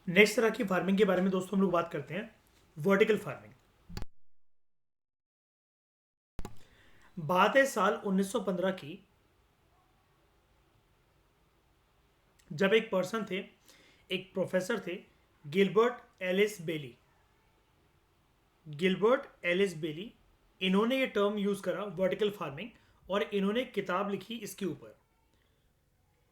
Next तरह की farming के बारे में दोस्तों हम लोग बात करते हैं, वर्टिकल फार्मिंग। बात है साल 1915 की, जब एक पर्सन थे, एक प्रोफेसर थे, गिलबर्ट एलिस बेली। गिलबर्ट एलिस बेली, इन्होंने ये टर्म यूज करा वर्टिकल फार्मिंग, और इन्होंने एक किताब लिखी इसके ऊपर।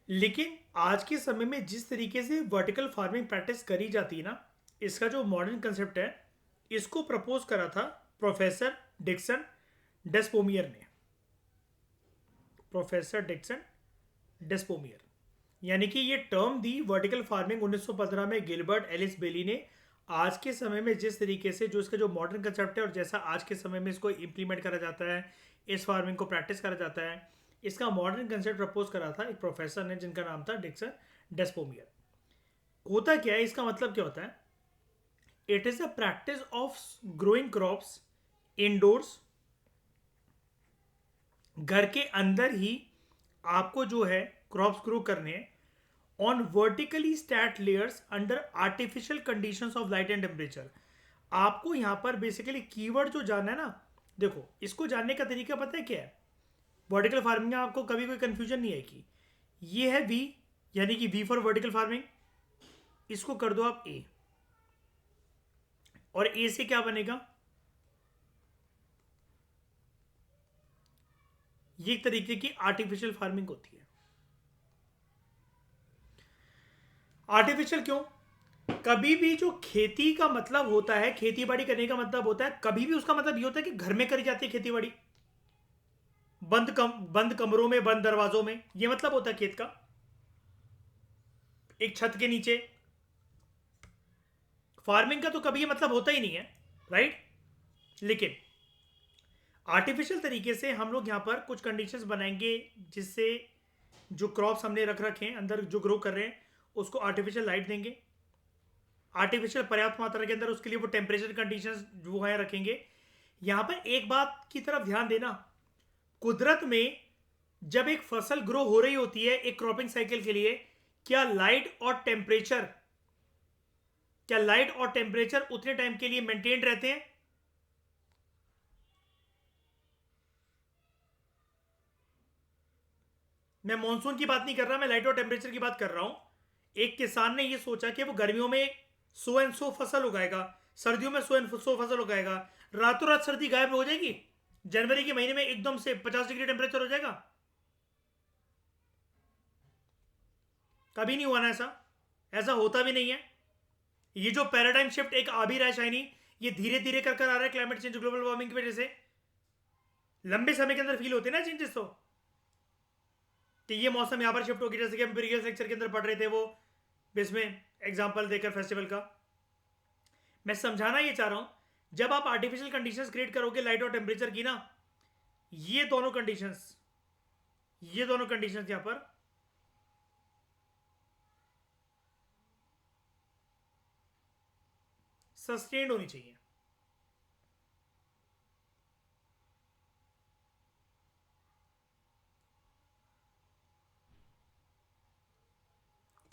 लेकिन आज के समय में जिस तरीके से वर्टिकल फार्मिंग प्रैक्टिस करी जाती है ना, इसका जो मॉडर्न कंसेप्ट है, इसको प्रपोज करा था प्रोफेसर डिक्सन डेस्पोमियर ने। प्रोफेसर डिक्सन डेस्पोमियर, यानी कि ये टर्म दी वर्टिकल फार्मिंग 1915 में गिलबर्ट एलिस बेली ने। आज के समय में जिस तरीके से जो इसका जो मॉडर्न कंसेप्ट है और जैसा आज के समय में इसको इम्प्लीमेंट करा जाता है, इस फार्मिंग को प्रैक्टिस करा जाता है, इसका मॉडर्न कंसेप्ट प्रपोज करा था एक प्रोफेसर ने जिनका नाम था डिक्सन डेस्पोमियर। होता क्या है, इसका मतलब क्या होता है? It is a practice of growing crops indoors, घर के अंदर ही आपको जो है क्रॉप्स ग्रो करने हैं, on vertically stacked layers under artificial conditions of light and temperature. आपको यहां पर बेसिकली कीवर्ड जो जानना है ना, देखो इसको जानने का तरीका पता है क्या है? वर्टिकल फार्मिंग में आपको कभी कोई कंफ्यूजन नहीं आएगी। ये है वी, यानी कि वी फॉर वर्टिकल फार्मिंग। इसको कर दो आप ए, और ए से क्या बनेगा? ये एक तरीके की आर्टिफिशियल फार्मिंग होती है। आर्टिफिशियल क्यों? कभी भी जो खेती का मतलब होता है, खेती बाड़ी करने का मतलब होता है, कभी भी उसका मतलब ये होता है कि घर में करी जाती है खेती बाड़ी, बंद कमरों में, बंद दरवाजों में, ये मतलब होता है खेत का, एक छत के नीचे। फार्मिंग का तो कभी ये मतलब होता ही नहीं है, राइट? लेकिन आर्टिफिशियल तरीके से हम लोग यहाँ पर कुछ कंडीशंस बनाएंगे, जिससे जो क्रॉप्स हमने रख रखे हैं अंदर जो ग्रो कर रहे हैं, उसको आर्टिफिशियल लाइट देंगे, आर्टिफिशियल पर्याप्त मात्रा के अंदर उसके लिए वो टेम्परेचर कंडीशंस जो है रखेंगे। यहाँ पर एक बात की तरफ ध्यान देना, कुदरत में जब एक फसल ग्रो हो रही होती है एक क्रॉपिंग साइकिल के लिए, क्या लाइट और टेम्परेचर क्या लाइट और टेम्परेचर उतने टाइम के लिए मेंटेन रहते हैं? मैं मॉनसून की बात नहीं कर रहा, मैं लाइट और टेम्परेचर की बात कर रहा हूं। एक किसान ने यह सोचा कि वो गर्मियों में सो एंड सो फसल उगाएगा, सर्दियों में सो एंड सो फसल उगाएगा, रातों रात सर्दी गायब हो जाएगी, जनवरी के महीने में एकदम से 50 डिग्री टेम्परेचर हो जाएगा? कभी नहीं हुआ ना ऐसा, ऐसा होता भी नहीं है। ये जो पैराडाइम शिफ्ट एक आ भी रहा है शाइनी, ये धीरे धीरे कर कर आ रहा है क्लाइमेट चेंज, ग्लोबल वार्मिंग की वजह से। लंबे समय के अंदर फील होते हैं ना चेंजेस, तो कि ये मौसम यहाँ पर शिफ्ट होगी, जैसे कि हम प्रीवियस लेक्चर के अंदर पढ़ रहे थे वो, इसमें एग्जाम्पल देकर फेस्टिवल का। मैं समझाना ये चाह रहा हूं, जब आप आर्टिफिशियल कंडीशंस क्रिएट करोगे लाइट और टेम्परेचर की ना, ये दोनों कंडीशंस यहां पर सस्टेन्ड होनी चाहिए।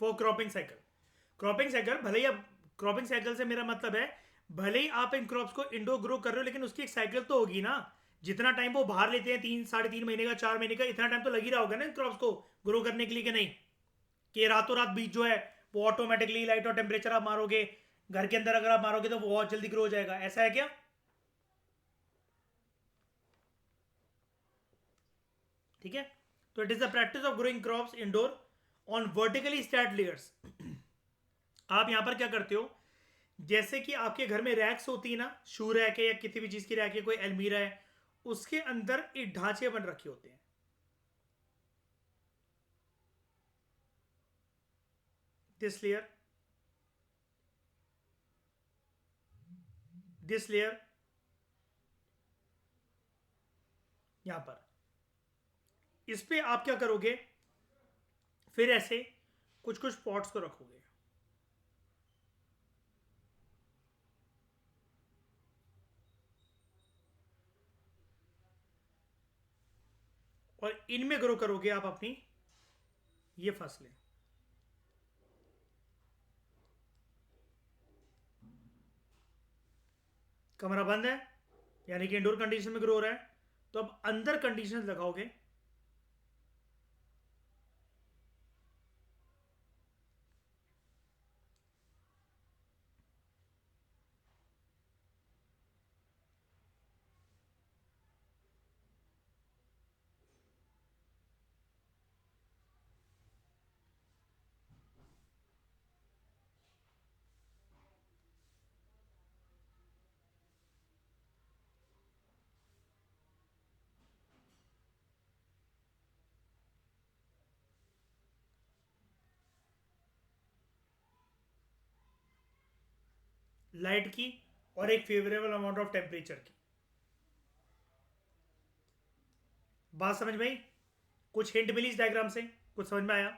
फॉर क्रॉपिंग साइकिल भले ही आप, क्रॉपिंग साइकिल से मेरा मतलब है, भले ही आप इन क्रॉप्स को इंडोर ग्रो कर रहे हो, लेकिन उसकी एक साइकिल तो होगी ना। जितना टाइम वो बाहर लेते हैं, 3 साढ़े 3 महीने का, 4 महीने का, इतना टाइम तो लग ही रहा होगा ना इन क्रॉप्स को ग्रो करने के लिए, कि नहीं? कि रातों रात बीज जो है वो ऑटोमेटिकली लाइट और टेम्परेचर आप मारोगे, घर के अंदर अगर आप मारोगे तो वो बहुत जल्दी ग्रो हो जाएगा, ऐसा है क्या? ठीक है। तो it is the practice of growing crops indoor on vertically stacked layers. आप यहां पर क्या करते हो, जैसे कि आपके घर में रैक्स होती है ना, शू रैक है या किसी भी चीज की रैक है, कोई अलमीरा है, उसके अंदर एक ढांचे बन रखे होते हैं। दिस लेयर, दिस लेयर, यहां पर इस पे आप क्या करोगे, फिर ऐसे कुछ कुछ पॉट्स को रखोगे, और इनमें ग्रो करोगे आप अपनी ये फसलें। कमरा बंद है, यानी कि इंडोर कंडीशन में ग्रो हो रहा है। तो अब अंदर कंडीशन लगाओगे, लाइट की और एक फेवरेबल अमाउंट ऑफ टेम्परेचर की। बात समझ में आई? कुछ हिंट मिली इस डायग्राम से? कुछ समझ में आया?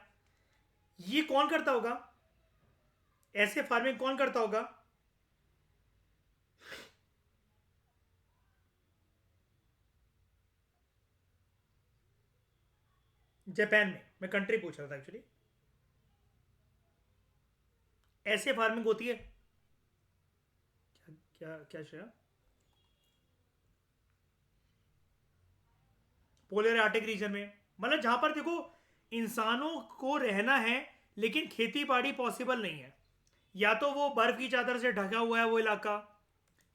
ये कौन करता होगा? ऐसे फार्मिंग कौन करता होगा? जापान में। मैं कंट्री पूछ रहा था एक्चुअली। ऐसे फार्मिंग होती है क्या? क्या क्या श्रेया? पोलर आर्टिक रीजन में, मतलब जहां पर देखो इंसानों को रहना है लेकिन खेती बाड़ी पॉसिबल नहीं है। या तो वो बर्फ की चादर से ढका हुआ है वो इलाका,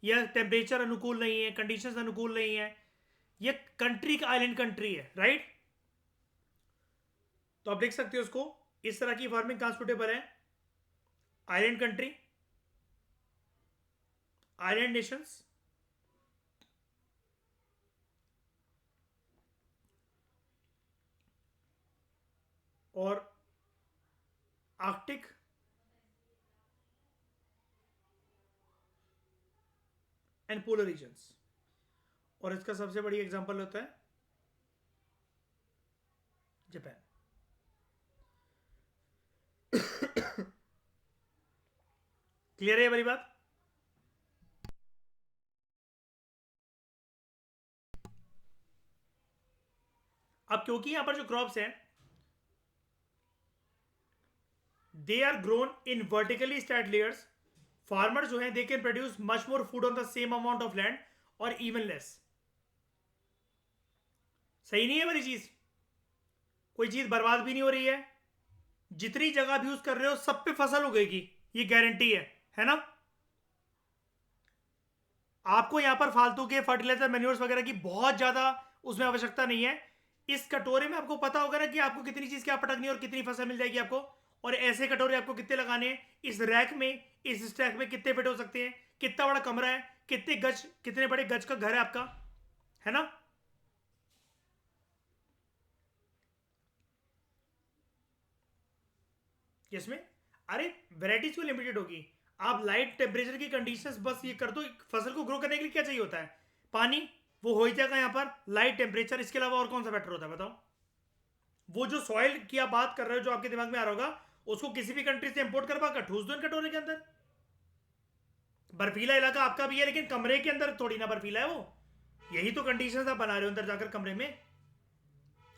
या टेम्परेचर अनुकूल नहीं है, कंडीशंस अनुकूल नहीं है। ये कंट्री का आइलैंड कंट्री है, राइट? तो आप देख सकते हो उसको, इस तरह की फार्मिंग कहां सुटेबल है? आइलैंड कंट्री, आइलैंड नेशंस, और आर्कटिक एंड पोलर रीजन्स। और इसका सबसे बड़ी एग्जांपल होता है जापान। क्लियर है ये वाली बात? अब क्योंकि यहां पर जो क्रॉप्स हैं they are grown in vertically stacked layers, farmer जो है they can produce much more food on the same amount of land और इवन लेस। सही नहीं है वाली चीज? कोई चीज बर्बाद भी नहीं हो रही है, जितनी जगह भी यूज कर रहे हो सब पे फसल उगेगी, ये गारंटी है ना? आपको यहां पर फालतू के फर्टिलाइजर मैन्योर्स वगैरह की बहुत ज्यादा उसमें आवश्यकता नहीं है। इस कटोरे में आपको पता होगा ना कि आपको कितनी चीज क्या पटकनी है और कितनी फसल मिल जाएगी आपको। और ऐसे कटोरे आपको कितने लगाने हैं, इस रैक में, इस स्टैक में कितने फिट हो सकते हैं, कितना बड़ा कमरा है, कितने गज, कितने बड़े गज का घर है आपका, है ना? इसमें अरे वेराइटीज क्यों लिमिटेड होगी? आप लाइट टेम्परेचर की कंडीशंस बस ये कर दो। फसल को ग्रो करने के लिए क्या चाहिए होता है? पानी। वो हो ही जाएगा यहाँ पर, लाइट टेम्परेचर। इसके अलावा और कौन सा फैक्टर होता है बताओ? वो जो सॉइल की आप बात कर रहे हो जो आपके दिमाग में आ रहा होगा, उसको किसी भी कंट्री से इंपोर्ट करवा कर ठूस दो इन कटोरे के अंदर। बर्फीला इलाका आपका भी है लेकिन कमरे के अंदर थोड़ी ना बर्फीला है वो। यही तो कंडीशंस आप बना रहे हो अंदर जाकर कमरे में।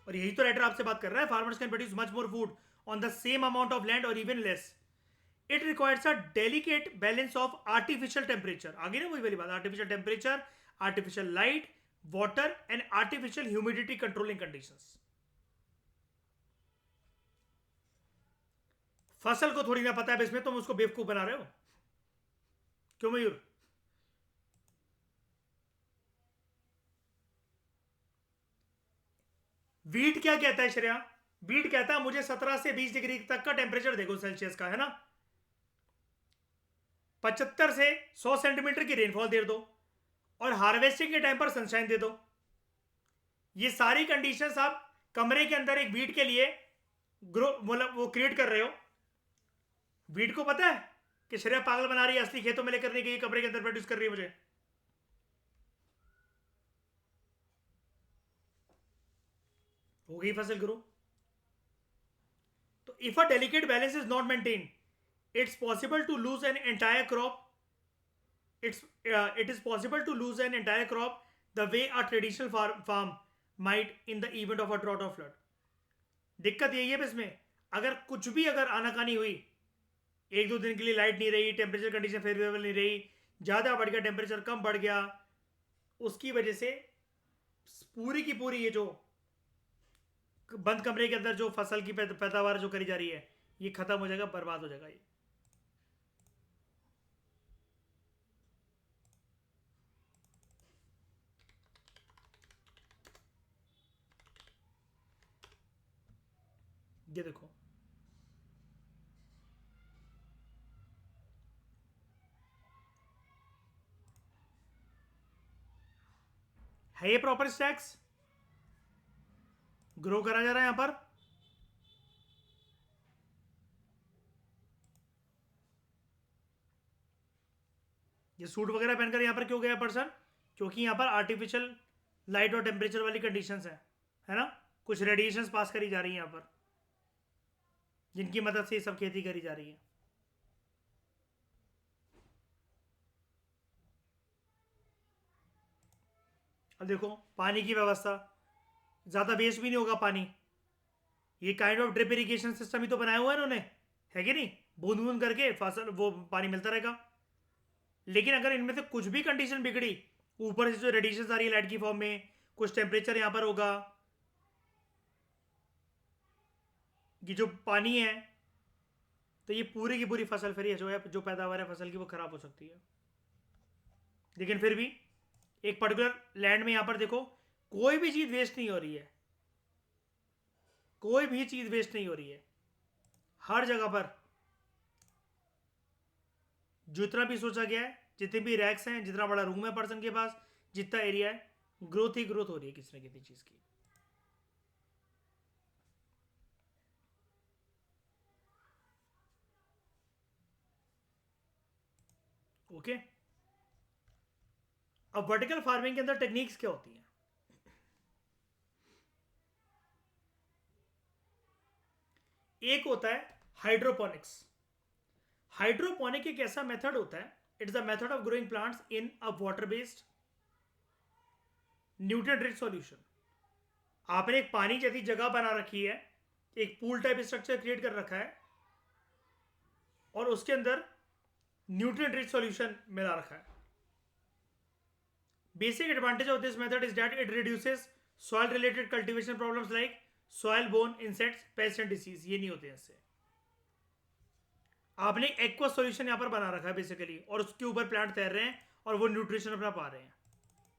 और यही तो राइटर आपसे बात कर रहा है, farmers can produce much more food on the same amount of land और even less. It requires a delicate balance of artificial temperature. आगे ना वही वाली बात, artificial temperature, artificial light, water and artificial humidity controlling conditions. फसल को थोड़ी ना पता है, इसमें तुम उसको बेवकूफ बना रहे हो। क्यों मयूर? वीट क्या कहता है श्रेया? वीट कहता है मुझे 17 से 20 डिग्री तक का टेम्परेचर देखो सेल्सियस का, है ना? 75 से 100 सेंटीमीटर की रेनफॉल दे दो और हार्वेस्टिंग के टाइम पर सनशाइन दे दो। ये सारी कंडीशंस आप कमरे के अंदर एक वीट के लिए ग्रो मतलब वो क्रिएट कर रहे हो। वीट को पता है कि श्रेया पागल बना रही है, असली खेतों में लेकर नहीं गई, कमरे के अंदर प्रोड्यूस कर रही है मुझे। हो गई फसल ग्रो। तो if a delicate balance is not maintain, it's possible to lose an entire crop. It is possible to lose an entire crop the way a traditional farm might in the event of a drought or flood. दिक्कत यही है इसमें, अगर कुछ भी अगर आनाकानी हुई, एक दो दिन के लिए लाइट नहीं रही, टेम्परेचर कंडीशन फेवरेबल नहीं रही, ज़्यादा बढ़ गया, टेम्परेचर कम बढ़ गया, उसकी वजह से पूरी की पूरी ये जो बंद कमरे के अंदर जो फसल की पैदावार जो करी जा रही है, ये खत्म हो जाएगा, बर्बाद हो जाएगा ये देखो। है ये प्रॉपर स्टैक्स ग्रो करा जा रहा है यहां पर। ये सूट वगैरह पहनकर यहां पर क्यों गया पर्सन? क्योंकि यहां पर आर्टिफिशियल लाइट और टेम्परेचर वाली कंडीशंस है ना, कुछ रेडिएशंस पास करी जा रही है यहां पर, जिनकी मदद से ये सब खेती करी जा रही है। अब देखो पानी की व्यवस्था, ज़्यादा वेस्ट भी नहीं होगा पानी। ये kind of drip irrigation system ही तो बनाया हुआ है इन्होंने, है कि नहीं? बूंद बूंद करके फसल वो पानी मिलता रहेगा। लेकिन अगर इनमें से कुछ भी कंडीशन बिगड़ी, ऊपर से जो रेडिएशन आ रही है लाइट की फॉर्म में, कुछ टेम्परेचर यहाँ पर होगा, ये जो पानी है, तो ये पूरी की पूरी फसल फिर ये जो है, जो पैदावार है फसल की, वो खराब हो सकती है। लेकिन फिर भी एक पर्टिकुलर लैंड में यहाँ पर देखो, कोई भी चीज़ वेस्ट नहीं हो रही है, कोई भी चीज़ वेस्ट नहीं हो रही है। हर जगह पर जितना भी सोचा गया है, जितने भी रैक्स हैं, जितना बड़ा रूम है पर्सन के पास, जितना एरिया है, ग्रोथ ही ग्रोथ हो रही है किसी न किसी चीज़ की। ओके। अब वर्टिकल फार्मिंग के अंदर टेक्निक्स क्या होती हैं? एक होता है हाइड्रोपोनिक्स। हाइड्रोपोनिक एक ऐसा मेथड होता है, it's the method of growing plants in a water based nutrient rich solution. आपने एक पानी जैसी जगह बना रखी है, एक पूल टाइप स्ट्रक्चर क्रिएट कर रखा है, और उसके अंदर न्यूट्रिएंट रिच सॉल्यूशन मिला रखा है। Basic advantage of this method is that it reduces soil related cultivation problems like soil borne insects, pest and disease, ये नहीं होते हैं इससे। आपने एक्वा सॉल्यूशन यहां पर बना रखा है बेसिकली, और उसके ऊपर प्लांट तैर रहे हैं और वो न्यूट्रिशन अपना पा रहे हैं।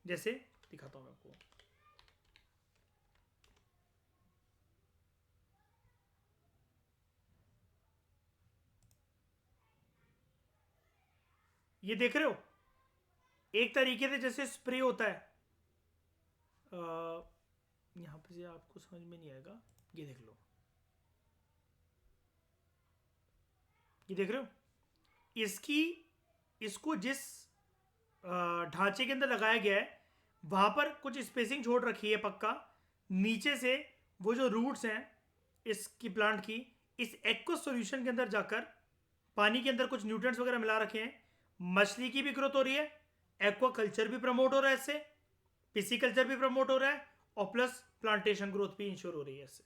जैसे दिखाता हूं मैं आपको, ये देख रहे हो, एक तरीके से जैसे स्प्रे होता है। यहां पर से आपको समझ में नहीं आएगा, ये देख लो, ये देख रहे हो, इसकी इसको जिस ढांचे के अंदर लगाया गया है, वहां पर कुछ स्पेसिंग छोड़ रखी है पक्का। नीचे से वो जो रूट्स हैं इसकी प्लांट की, इस एक्वा सॉल्यूशन के अंदर जाकर पानी के अंदर कुछ न्यूट्रिएंट्स वगैरह मिला रखे हैं। मछली की भी ग्रोथ हो रही है, एक्वा कल्चर भी प्रमोट हो रहा है इससे, पिसिकल्चर भी प्रमोट हो रहा है, और प्लस प्लांटेशन ग्रोथ भी इंश्योर हो रही है इससे।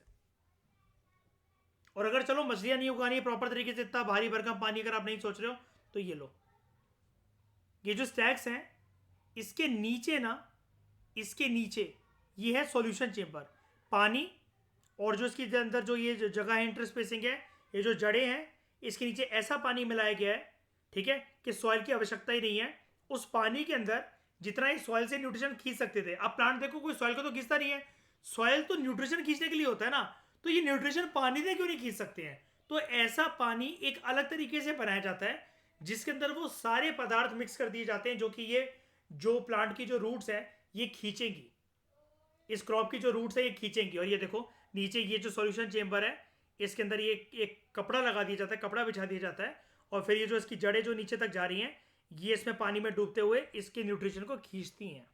और अगर चलो मछलियां नहीं उगानी है प्रॉपर तरीके से, इतना भारी भरकम पानी अगर आप नहीं सोच रहे हो, तो ये लो, ये जो स्टैक्स हैं, इसके नीचे ना, इसके नीचे ये है सॉल्यूशन चेंबर। पानी और जो इसके अंदर जो ये जो जगह है, इंटरस्पेसिंग है, ये जो जड़ें हैं, इसके नीचे ऐसा पानी मिलाया गया है, ठीक है, कि सॉइल की आवश्यकता ही नहीं है। उस पानी के अंदर जितना ही सॉइल से न्यूट्रिशन खींच सकते थे, अब प्लांट देखो कोई सॉइल को तो खींचता नहीं है, सॉइल तो न्यूट्रिशन खींचने के लिए होता है ना, तो ये न्यूट्रिशन पानी से क्यों नहीं खींच सकते हैं? तो ऐसा पानी एक अलग तरीके से बनाया जाता है, जिसके अंदर वो सारे पदार्थ मिक्स कर दिए जाते हैं, जो कि ये जो प्लांट की जो रूट्स है ये खींचेंगी, इस क्रॉप की जो रूट्स है ये खींचेंगी। और ये देखो नीचे ये जो सॉल्यूशन चेंबर है, इसके अंदर ये एक कपड़ा लगा दिया जाता है, कपड़ा बिछा दिया जाता है, और फिर ये जो इसकी जड़ें जो नीचे तक जा रही हैं, ये इसमें पानी में डूबते हुए इसके न्यूट्रिशन को खींचती हैं।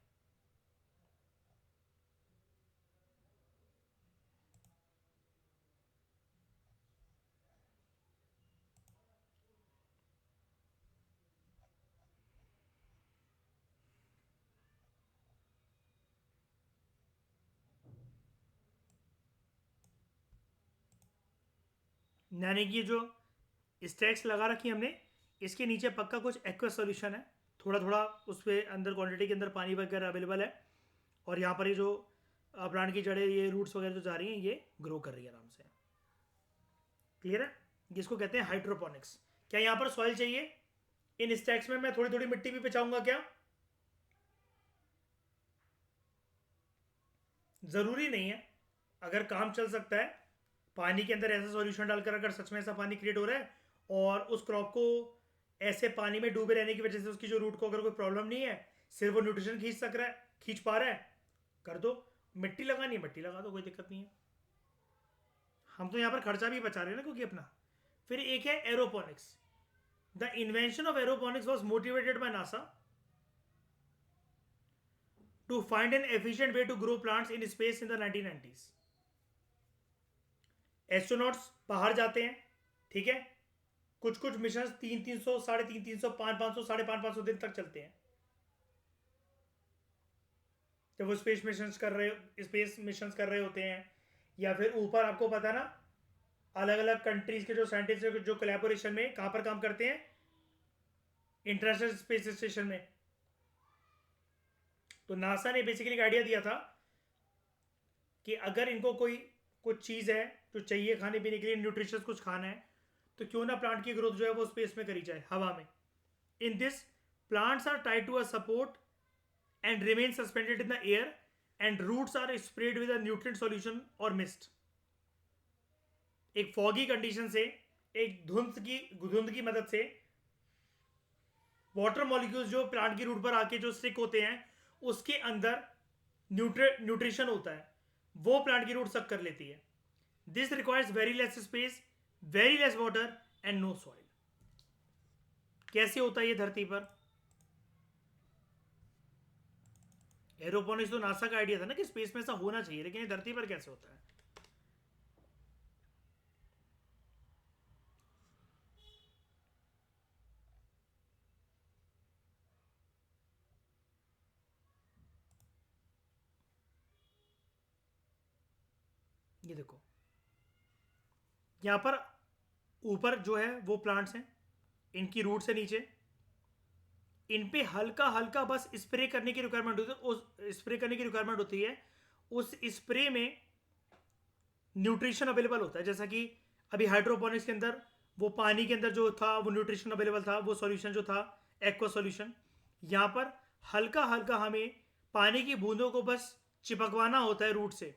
यानी कि जो स्टैक्स लगा रखी हमने, इसके नीचे पक्का कुछ एक्वा सॉल्यूशन है, थोड़ा थोड़ा उस पर अंदर क्वांटिटी के अंदर पानी वगैरह अवेलेबल है, और यहाँ पर ये जो प्लांट की जड़ें, ये रूट्स वगैरह जो जा रही हैं, ये ग्रो कर रही है आराम से। क्लियर है? जिसको कहते हैं हाइड्रोपोनिक्स। क्या यहाँ पर सॉइल चाहिए? इन स्टैक्स में मैं थोड़ी थोड़ी मिट्टी भी बचाऊंगा क्या? जरूरी नहीं है। अगर काम चल सकता है, पानी के अंदर ऐसा सॉल्यूशन डालकर, अगर सच में ऐसा पानी क्रिएट हो रहा है और उस क्रॉप को ऐसे पानी में डूबे रहने की वजह से उसकी जो रूट को अगर कोई प्रॉब्लम नहीं है, सिर्फ वो न्यूट्रिशन खींच सक रहा है, खींच पा रहा है, कर दो। मिट्टी लगानी है, मिट्टी लगा दो, कोई दिक्कत नहीं है। हम तो यहाँ पर खर्चा भी बचा रहे हैं ना, क्योंकि अपना। फिर एक है aeroponics. The invention of aeroponics was motivated by NASA to find an efficient way to grow plants in space in the 1990s. Astronauts बाहर जाते हैं, ठीक है, कुछ कुछ मिशन 300, 350, 500, 550 दिन तक चलते हैं। जब वो स्पेस मिशन कर रहे होते हैं, या फिर ऊपर आपको पता ना, अलग अलग कंट्रीज के जो साइंटिस्ट जो कोलैबोरेशन में कहां पर काम करते हैं, इंटरनेशनल स्पेस स्टेशन में। तो नासा ने बेसिकली एक आइडिया दिया था कि अगर इनको कोई कुछ चीज़ है जो चाहिए खाने पीने के लिए, न्यूट्रिशियस कुछ खाना है, तो क्यों ना प्लांट की ग्रोथ जो है वो स्पेस में करी जाए, हवा में। In this plants are tied to a support and remain suspended in the air and roots are spread with a nutrient solution और मिस्ट। एक फॉगी कंडीशन से, एक धुंध की मदद से वाटर मॉलिक्यूल्स जो प्लांट की रूट पर आके जो स्टिक होते हैं, उसके अंदर न्यूट्रिशन होता है, वो प्लांट की रूट सक कर लेती है। This requires very less space, very less water and no soil. कैसे होता है ये धरती पर? एरोपोनिक्स तो नासा का आइडिया था ना कि स्पेस में ऐसा होना चाहिए, लेकिन ये धरती पर कैसे होता है? ये देखो, यहां पर ऊपर जो है वो प्लांट्स हैं, इनकी रूट से नीचे, इन पे हल्का हल्का बस स्प्रे करने की रिक्वायरमेंट होती है। उस स्प्रे करने की रिक्वायरमेंट होती है, उस स्प्रे में न्यूट्रिशन अवेलेबल होता है। जैसा कि अभी हाइड्रोपोनिक्स के अंदर वो पानी के अंदर जो था वो न्यूट्रिशन अवेलेबल था, वो सॉल्यूशन जो था एक्वा सॉल्यूशन। यहाँ पर हल्का हल्का हमें पानी की बूंदों को बस चिपकवाना होता है रूट से,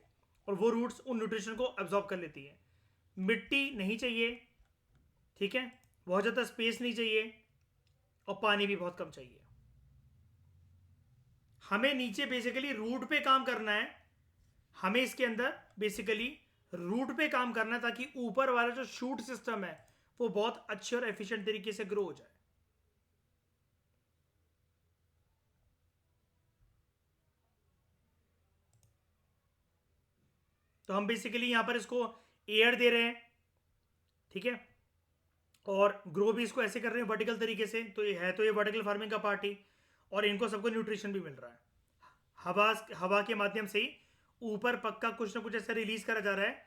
और वो रूट्स उन न्यूट्रिशन को एब्जॉर्ब कर लेती है। मिट्टी नहीं चाहिए, ठीक है, बहुत ज़्यादा स्पेस नहीं चाहिए, और पानी भी बहुत कम चाहिए। हमें नीचे बेसिकली रूट पे काम करना है। हमें इसके अंदर बेसिकली रूट पे काम करना है, ताकि ऊपर वाला जो शूट सिस्टम है वो बहुत अच्छे और एफिशिएंट तरीके से ग्रो हो जाए। तो हम बेसिकली यहां पर इसको एयर दे रहे हैं, ठीक है, और ग्रो भी इसको ऐसे कर रहे हैं वर्टिकल तरीके से। तो ये है, तो ये वर्टिकल फार्मिंग का पार्ट ही, और इनको सबको न्यूट्रिशन भी मिल रहा है हवा हवा के माध्यम से ही। ऊपर पक्का कुछ ना कुछ ऐसा रिलीज करा जा रहा है,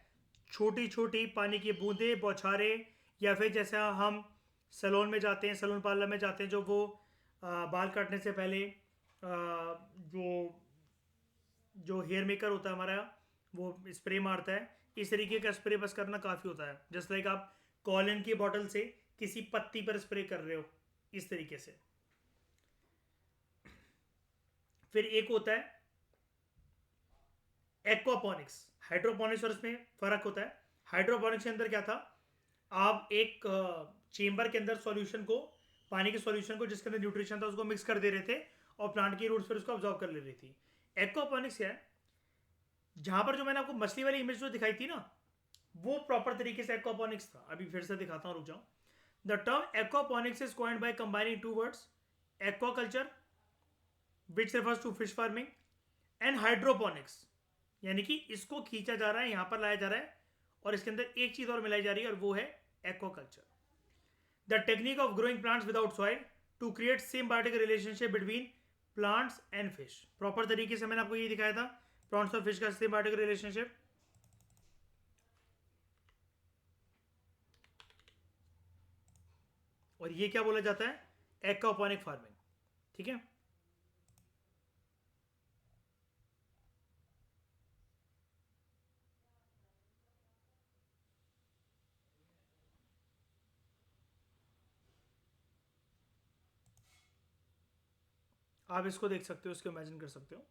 छोटी छोटी पानी की बूंदें, बौछारे, या फिर जैसा हम सैलून में जाते हैं, सैलून पार्लर में जाते हैं, जो वो बाल काटने से पहले जो जो हेयर मेकर होता है हमारा, वो स्प्रे मारता है। इस तरीके का स्प्रे बस करना काफ़ी होता है। जस्ट लाइक आप कॉलिन की बॉटल से किसी पत्ती पर स्प्रे कर रहे हो, इस तरीके से। फिर एक होता है एक्वापोनिक्स। हाइड्रोपोनिक्स और इसमें फ़र्क होता है। हाइड्रोपोनिक्स के अंदर क्या था, आप एक चेम्बर के अंदर सॉल्यूशन को, पानी के सॉल्यूशन को जिसके अंदर न्यूट्रिशन था, उसको मिक्स कर दे रहे थे, और प्लांट की रूट्स फिर उसको ऑब्जॉर्व कर ले रही थी। एक्वापोनिक्स क्या है, जहां पर जो मैंने आपको मछली वाली इमेज जो दिखाई थी ना, वो प्रॉपर तरीके से एक्वापोनिक्स था। अभी फिर से दिखाता हूँ, रुक जाओ। The term aquaponics is coined by combining two words, aquaculture which refers to fish farming, and hydroponics, यानी कि इसको खींचा जा रहा है, यहां पर लाया जा रहा है, और इसके अंदर एक चीज और मिलाई जा रही है, और वो है aquaculture. The technique of growing plants without soil to create symbiotic relationship between plants and fish. Proper तरीके से मैंने आपको ये दिखाया था, प्लांट्स और फिश का सिम्बायोटिक रिलेशनशिप। और ये क्या बोला जाता है, एक्वापोनिक फार्मिंग। ठीक है। आप इसको देख सकते हो, इसको इमेजिन कर सकते हो।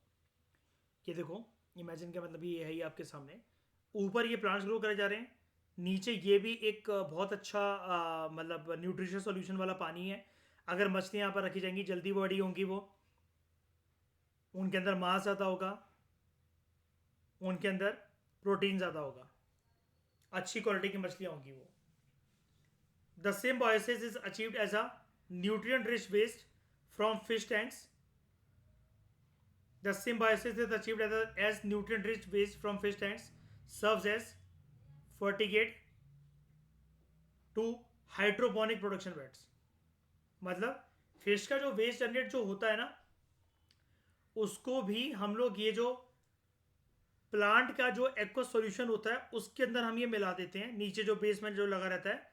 ये देखो, इमेजिन का मतलब ये है, ये आपके सामने ऊपर ये प्लांट्स ग्रो करे जा रहे हैं, नीचे ये भी एक बहुत अच्छा मतलब न्यूट्रिशन सॉल्यूशन वाला पानी है। अगर मछलियाँ यहाँ पर रखी जाएंगी जल्दी बड़ी होंगी, वो उनके अंदर मांस ज़्यादा होगा, उनके अंदर प्रोटीन ज़्यादा होगा, अच्छी क्वालिटी की मछलियाँ होंगी वो। The symbiosis is achieved as a nutrient rich waste from fish tanks. The symbiosis is achieved as nutrient rich waste from fish tanks, serves as fertigate to hydroponic production beds. मतलब fish का जो waste generate जो होता है ना, उसको भी हम लोग ये जो प्लांट का जो एक्वा सॉल्यूशन होता है उसके अंदर हम ये मिला देते हैं, नीचे जो बेसमेंट जो लगा रहता है।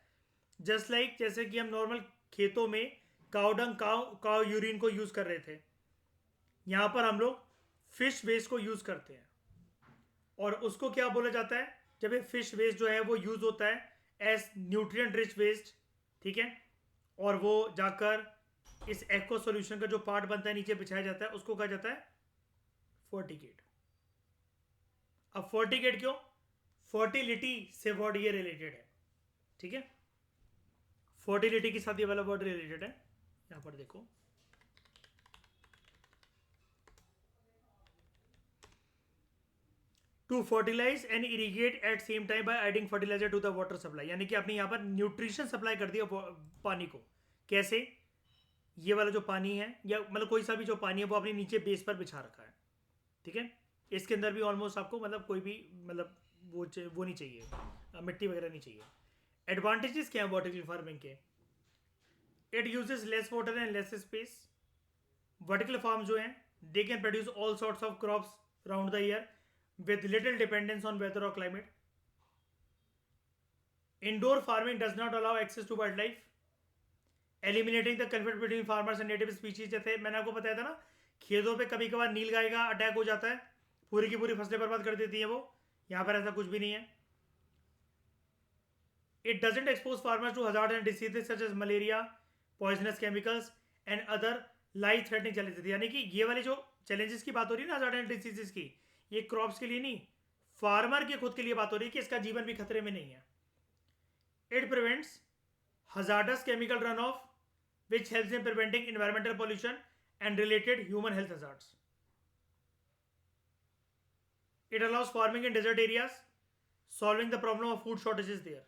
जस्ट लाइक जैसे कि हम नॉर्मल खेतों में काउडंग काउ यूरिन को यूज कर रहे थे, यहाँ पर हम लोग फिश वेस्ट को यूज करते हैं। और उसको क्या बोला जाता है, जब ये फिश वेस्ट जो है वो यूज होता है एज न्यूट्रिएंट रिच वेस्ट, ठीक है, और वो जाकर इस एक्वा सॉल्यूशन का जो पार्ट बनता है नीचे बिछाया जाता है, उसको कहा जाता है फर्टिगेट। अब फर्टिगेट क्यों, फर्टिलिटी से वर्ड ये रिलेटेड है, ठीक है, फर्टिलिटी के साथ ये वाला वर्ड रिलेटेड है। यहां पर देखो, to fertilize and irrigate at same time by adding fertilizer to the water supply, यानी कि आपने यहाँ पर न्यूट्रिशन सप्लाई कर दिया पानी को। कैसे, ये वाला जो पानी है या मतलब कोई सा भी जो पानी है वो अपने नीचे बेस पर बिछा रखा है, ठीक है। इसके अंदर भी ऑलमोस्ट आपको मतलब कोई भी मतलब वो नहीं चाहिए, मिट्टी वगैरह नहीं चाहिए। एडवांटेजेस क्या है वर्टिकल फार्मिंग के, it uses less water and less space. Vertical farm जो है they can produce all sorts of crops round the year with little dependence on weather or climate. Indoor farming does not allow access to wildlife, eliminating the conflict between farmers and native species। जैसे मैंने आपको बताया था ना, खेतों पे कभी कभार नीलगाय का अटैक हो जाता है, पूरी की पूरी फसलें बर्बाद कर देती है वो। यहाँ पर ऐसा कुछ भी नहीं है। It doesn't expose farmers to hazards and diseases such as malaria, poisonous chemicals and other life threatening challenges। यानी कि ये वाली जो चैलेंजेस की बात हो रही है ना, hazards and diseases की, ये क्रॉप्स के लिए नहीं, फार्मर के खुद के लिए बात हो रही है कि इसका जीवन भी खतरे में नहीं है। It prevents hazardous chemical runoff which helps in preventing environmental pollution and related human health hazards. It allows farming in desert areas, solving the problem of food shortages there।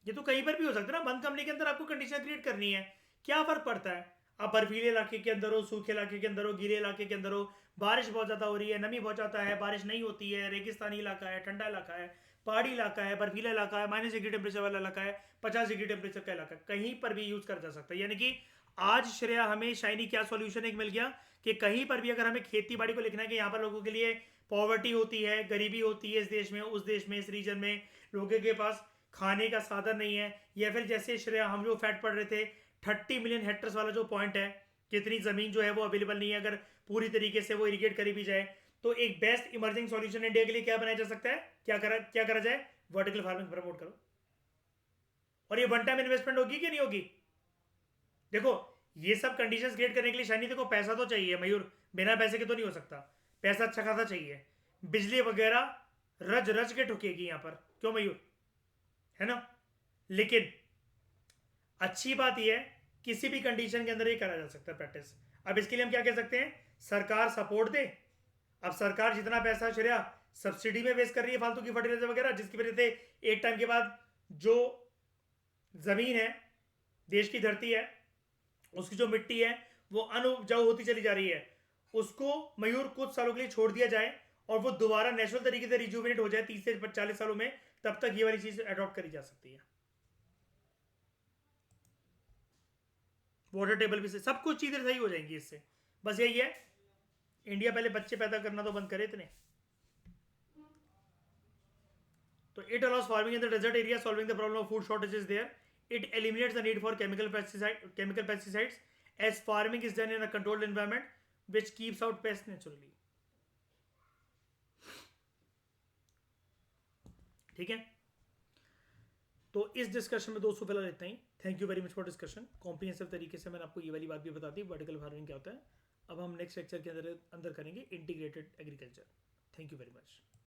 ये तो कहीं पर भी हो सकता है ना, बंद कमरे के अंदर आपको कंडीशन क्रिएट करनी है, क्या फर्क पड़ता है, आप बर्फीले इलाके के अंदर हो, सूखे इलाके के अंदर हो, गीले इलाके के अंदर हो, बारिश बहुत ज़्यादा हो रही है, नमी बहुत ज़्यादा है, बारिश नहीं होती है, रेगिस्तानी इलाका है, ठंडा इलाका है, पहाड़ी इलाका है, बर्फीला इलाका है, -डिग्री टेम्परेचर वाला इलाका है, 50 डिग्री टेम्परेचर का इलाका, कहीं पर भी यूज़ कर जा सकता है। यानी कि आज श्रेया हमें शाइनी क्या सॉल्यूशन एक मिल गया कि कहीं पर भी अगर हमें खेती बाड़ी को लिखना है कि यहाँ पर लोगों के लिए पॉवर्टी होती है, गरीबी होती है, इस देश में, उस देश में, इस रीजन में लोगों के पास खाने का साधन नहीं है, या फिर जैसे श्रेया हम जो फैक्ट पढ़ रहे थे 30 मिलियन हेक्टर्स वाला जो पॉइंट है, कितनी ज़मीन जो है वो अवेलेबल नहीं है, अगर पूरी तरीके से वो इरिगेट करी भी जाए, तो एक बेस्ट इमर्जिंग सॉल्यूशन इंडिया के लिए क्या बनाया जा सकता है, क्या करा जाए, वर्टिकल फार्मिंग प्रमोट करो। और ये वन टाइम इन्वेस्टमेंट होगी कि नहीं होगी। देखो, ये सब कंडीशंस क्रिएट करने के लिए शायद देखो पैसा तो चाहिए मयूर, बिना पैसे के तो नहीं हो सकता, पैसा अच्छा खासा चाहिए, बिजली वगैरह रज रज के ठुकेगी यहाँ पर, क्यों मयूर, है ना। लेकिन अच्छी बात यह है किसी भी कंडीशन के अंदर ये करा जा सकता है प्रैक्टिस। अब इसके लिए हम क्या कह सकते हैं, सरकार सपोर्ट दे। अब सरकार जितना पैसा श्रेया सब्सिडी में वेस्ट कर रही है फालतू की फर्टिलाइजर वगैरह, जिसकी वजह से एक टाइम के बाद जो जमीन है, देश की धरती है, उसकी जो मिट्टी है वो अनउपजाऊ होती चली जा रही है, उसको मयूर कुछ सालों के लिए छोड़ दिया जाए और वो दोबारा नेचुरल तरीके से रिजुविनेट हो जाए 30 से 40 सालों में, तब तक ये वाली चीज अडॉप्ट करी जा सकती है। वाटर टेबल भी से सब कुछ चीजें सही हो जाएंगी इससे। बस यही है, इंडिया पहले बच्चे पैदा करना तो बंद करे इतने। तो it allows farming in the desert area, solving the problem of food shortages there. It eliminates the need for chemical pesticides as farming is done in a controlled environment which keeps out pests naturally. ठीक है, तो इस discussion में दोस्तों फिलहाल इतना ही. Thank you very much for discussion. Comprehensive तरीके से मैंने आपको ये वाली बात भी बता दी वर्टिकल फार्मिंग क्या होता है. अब हम नेक्स्ट लेक्चर के अंदर करेंगे integrated agriculture. Thank you very much.